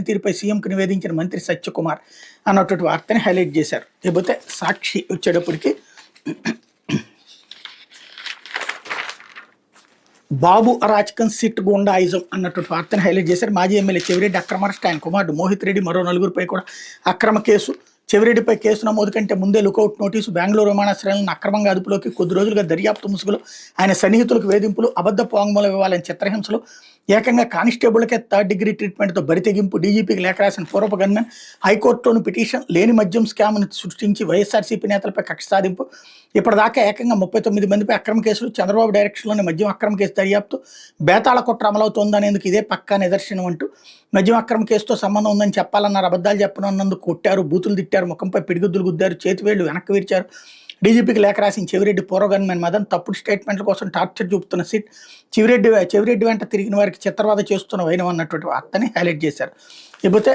పనితీరుపై సీఎంకు నివేదించిన మంత్రి సత్యకుమార్ అన్నటువంటి వార్తని హైలైట్ చేశారు. లేకపోతే సాక్షి వచ్చేటప్పటికి బాబు అరాచకం సిట్ గుండాయిజం అన్నటువంటి వార్తను హైలైట్ చేశారు. మాజీ ఎమ్మెల్యే చెవిరెడ్డి అక్రమ అరెస్ట్, ఆయన కుమారుడు మోహిత్ రెడ్డి, మరో నలుగురిపై కూడా అక్రమ కేసు. చెవిరెడ్డిపై కేసు నమోదు కంటే ముందే లుకౌట్ నోటీసు. బెంగళూరు విమానాశ్రయాలను అక్రమంగా అదుపులోకి, కొద్ది రోజులుగా దర్యాప్తు ముసుగులు. ఆయన సన్నిహితులకు వేధింపులు, అబద్ధపు వాంగ్మూలం ఇవ్వాలని చిత్రహింసలు. ఏకంగా కానిస్టేబుల్కే 3rd డిగ్రీ ట్రీట్మెంట్తో బరితెగింపు. డీజీపీకి లేఖ రాసిన పూర్వపు గన్మెన్. హైకోర్టులోని పిటిషన్. లేని మద్యం స్కామ్ను సృష్టించి వైఎస్ఆర్సీపీ నేతలపై కక్ష సాధింపు. ఇప్పటిదాకా ఏకంగా 39 మందిపై అక్రమ కేసులు. చంద్రబాబు డైరెక్షన్లోని మద్యం అక్రమ కేసు దర్యాప్తు. బేతాళ కుట్ర అమలవుతోందనేందుకు ఇదే పక్కా నిదర్శనం అంటూ మద్యం అక్రమ కేసుతో సంబంధం ఉందని చెప్పాలన్నారు. అబద్ధాలు చెప్పనున్నందుకు కొట్టారు, బూతులు తిట్టారు, ముఖంపై పిడిగుద్దులు గుద్దారు, చేతివేళ్లు వెనక్కి విరిచారు. డీజీపీకి లేఖ రాసిన చెవిరెడ్డి పూర్వ గన్మెన్ మదన్. తప్పుడు స్టేట్మెంట్ల కోసం టార్చర్ చూపుతున్న సిట్. చెవిరెడ్డి వెంట తిరిగిన వారికి చిత్రవాద చేస్తున్న వైనం అన్నటువంటి వార్తని హైలైట్ చేశారు. లేకపోతే